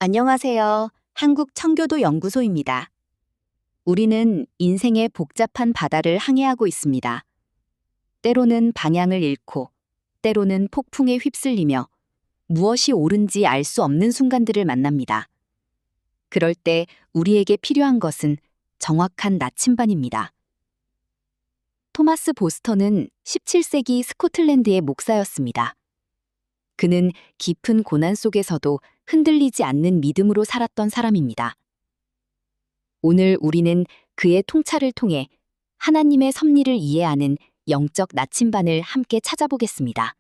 안녕하세요. 한국 청교도 연구소입니다. 우리는 인생의 복잡한 바다를 항해하고 있습니다. 때로는 방향을 잃고, 때로는 폭풍에 휩쓸리며 무엇이 옳은지 알 수 없는 순간들을 만납니다. 그럴 때 우리에게 필요한 것은 정확한 나침반입니다. 토마스 보스턴은 17세기 스코틀랜드의 목사였습니다. 그는 깊은 고난 속에서도 흔들리지 않는 믿음으로 살았던 사람입니다. 오늘 우리는 그의 통찰을 통해 하나님의 섭리를 이해하는 영적 나침반을 함께 찾아보겠습니다.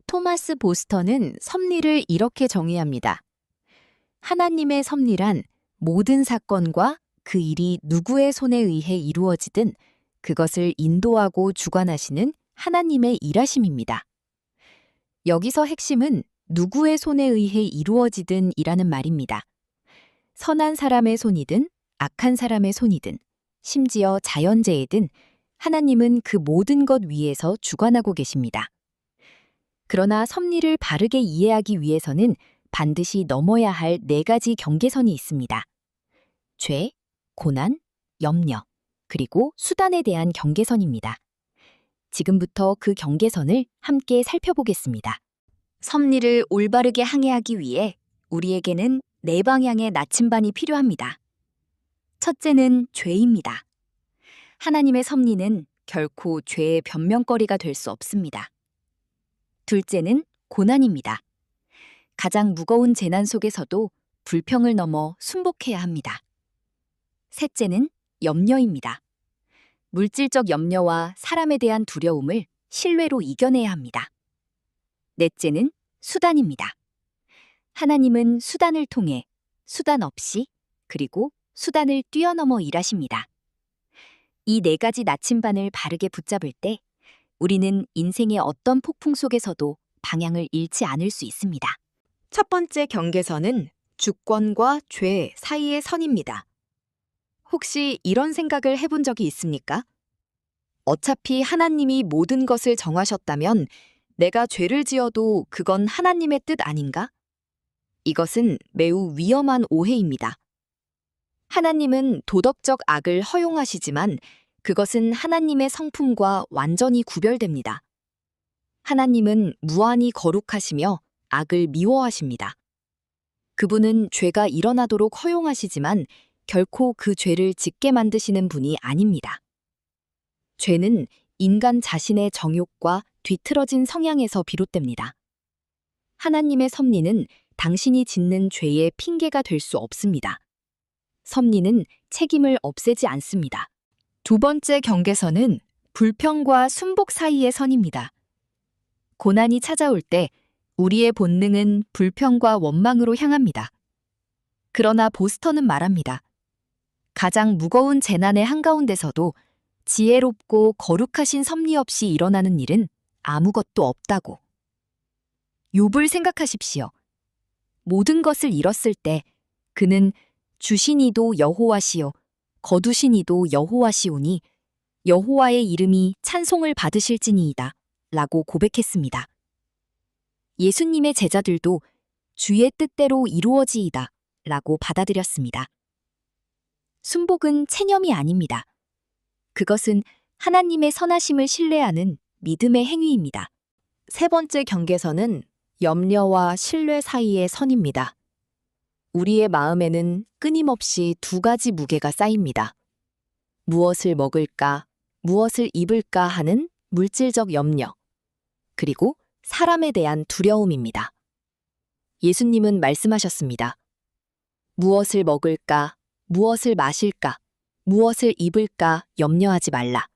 토마스 보스턴은 섭리를 이렇게 정의합니다. 하나님의 섭리란 모든 사건과 그 일이 누구의 손에 의해 이루어지든 그것을 인도하고 주관하시는 하나님의 일하심입니다. 여기서 핵심은 누구의 손에 의해 이루어지든 이라는 말입니다. 선한 사람의 손이든 악한 사람의 손이든 심지어 자연재해든 하나님은 그 모든 것 위에서 주관하고 계십니다. 그러나 섭리를 바르게 이해하기 위해서는 반드시 넘어야 할 4가지 경계선이 있습니다. 죄, 고난, 염려, 그리고 수단에 대한 경계선입니다. 지금부터 그 경계선을 함께 살펴보겠습니다. 섭리를 올바르게 항해하기 위해 우리에게는 4방향의 나침반이 필요합니다. 첫째는 죄입니다. 하나님의 섭리는 결코 죄의 변명거리가 될 수 없습니다. 둘째는 고난입니다. 가장 무거운 재난 속에서도 불평을 넘어 순복해야 합니다. 셋째는 염려입니다. 물질적 염려와 사람에 대한 두려움을 신뢰로 이겨내야 합니다. 넷째는 수단입니다. 하나님은 수단을 통해 수단 없이 그리고 수단을 뛰어넘어 일하십니다. 이 4가지 나침반을 바르게 붙잡을 때 우리는 인생의 어떤 폭풍 속에서도 방향을 잃지 않을 수 있습니다. 첫 번째 경계선은 주권과 죄 사이의 선입니다. 혹시 이런 생각을 해본 적이 있습니까? 어차피 하나님이 모든 것을 정하셨다면 내가 죄를 지어도 그건 하나님의 뜻 아닌가? 이것은 매우 위험한 오해입니다. 하나님은 도덕적 악을 허용하시지만 그것은 하나님의 성품과 완전히 구별됩니다. 하나님은 무한히 거룩하시며 악을 미워하십니다. 그분은 죄가 일어나도록 허용하시지만 결코 그 죄를 짓게 만드시는 분이 아닙니다. 죄는 인간 자신의 정욕과 뒤틀어진 성향에서 비롯됩니다. 하나님의 섭리는 당신이 짓는 죄의 핑계가 될 수 없습니다. 섭리는 책임을 없애지 않습니다. 두 번째 경계선은 불평과 순복 사이의 선입니다. 고난이 찾아올 때 우리의 본능은 불평과 원망으로 향합니다. 그러나 보스턴은 말합니다. 가장 무거운 재난의 한가운데서도 지혜롭고 거룩하신 섭리 없이 일어나는 일은 아무것도 없다고. 욥을 생각하십시오. 모든 것을 잃었을 때 그는 주신 이도 여호와시요 거두신 이도 여호와시오니 여호와의 이름이 찬송을 받으실지니이다 라고 고백했습니다. 예수님의 제자들도 주의 뜻대로 이루어지이다 라고 받아들였습니다. 순복은 체념이 아닙니다. 그것은 하나님의 선하심을 신뢰하는 믿음의 행위입니다. 세 번째 경계선은 염려와 신뢰 사이의 선입니다. 우리의 마음에는 끊임없이 2가지 무게가 쌓입니다. 무엇을 먹을까, 무엇을 입을까 하는 물질적 염려, 그리고 사람에 대한 두려움입니다. 예수님은 말씀하셨습니다. 무엇을 먹을까, 무엇을 마실까, 무엇을 입을까 염려하지 말라.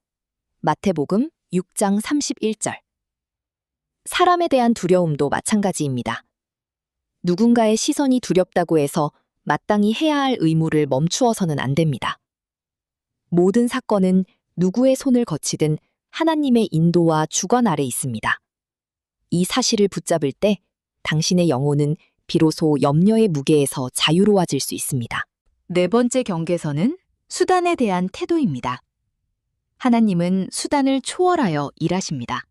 마태복음 6장 31절. 사람에 대한 두려움도 마찬가지입니다. 누군가의 시선이 두렵다고 해서 마땅히 해야 할 의무를 멈추어서는 안 됩니다. 모든 사건은 누구의 손을 거치든 하나님의 인도와 주관 아래 있습니다. 이 사실을 붙잡을 때 당신의 영혼은 비로소 염려의 무게에서 자유로워질 수 있습니다. 네 번째 경계선은 수단에 대한 태도입니다. 하나님은 수단을 초월하여 일하십니다.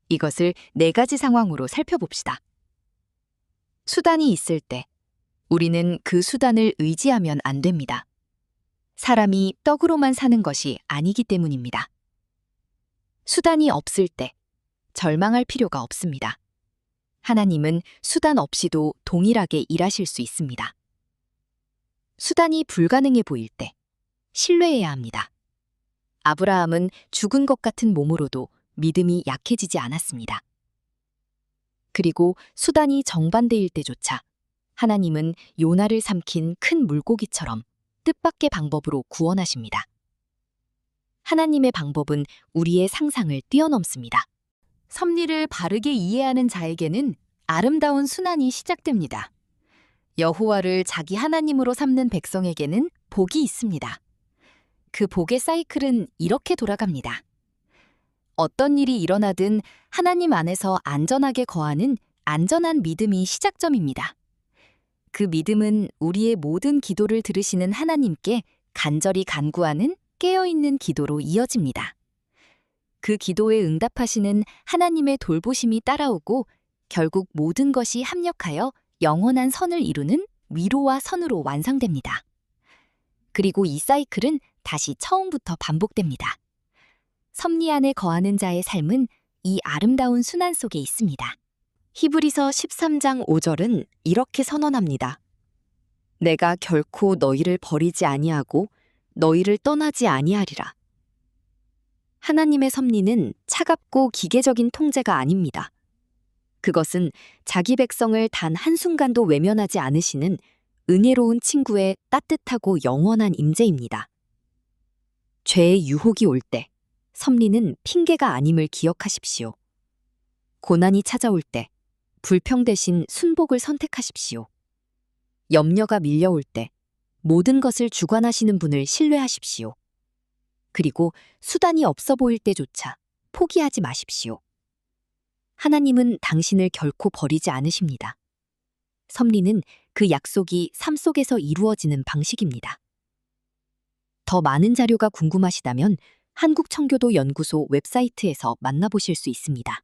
이것을 4가지 상황으로 살펴봅시다. 수단이 있을 때 우리는 그 수단을 의지하면 안 됩니다. 사람이 떡으로만 사는 것이 아니기 때문입니다. 수단이 없을 때 절망할 필요가 없습니다. 하나님은 수단 없이도 동일하게 일하실 수 있습니다. 수단이 불가능해 보일 때 신뢰해야 합니다. 아브라함은 죽은 것 같은 몸으로도 믿음이 약해지지 않았습니다. 그리고 수단이 정반대일 때조차 하나님은 요나를 삼킨 큰 물고기처럼 뜻밖의 방법으로 구원하십니다. 하나님의 방법은 우리의 상상을 뛰어넘습니다. 섭리를 바르게 이해하는 자에게는 아름다운 순환이 시작됩니다. 여호와를 자기 하나님으로 삼는 백성에게는 복이 있습니다. 그 복의 사이클은 이렇게 돌아갑니다. 어떤 일이 일어나든 하나님 안에서 안전하게 거하는 안전한 믿음이 시작점입니다. 그 믿음은 우리의 모든 기도를 들으시는 하나님께 간절히 간구하는 깨어있는 기도로 이어집니다. 그 기도에 응답하시는 하나님의 돌보심이 따라오고 결국 모든 것이 합력하여 영원한 선을 이루는 위로와 선으로 완성됩니다. 그리고 이 사이클은 다시 처음부터 반복됩니다. 섭리 안에 거하는 자의 삶은 이 아름다운 순환 속에 있습니다. 히브리서 13장 5절은 이렇게 선언합니다. 내가 결코 너희를 버리지 아니하고 너희를 떠나지 아니하리라. 하나님의 섭리는 차갑고 기계적인 통제가 아닙니다. 그것은 자기 백성을 단 한순간도 외면하지 않으시는 은혜로운 친구의 따뜻하고 영원한 임재입니다. 죄의 유혹이 올 때 섭리는 핑계가 아님을 기억하십시오. 고난이 찾아올 때 불평 대신 순복을 선택하십시오. 염려가 밀려올 때 모든 것을 주관하시는 분을 신뢰하십시오. 그리고 수단이 없어 보일 때조차 포기하지 마십시오. 하나님은 당신을 결코 버리지 않으십니다. 섭리는 그 약속이 삶 속에서 이루어지는 방식입니다. 더 많은 자료가 궁금하시다면 한국청교도 연구소 웹사이트에서 만나보실 수 있습니다.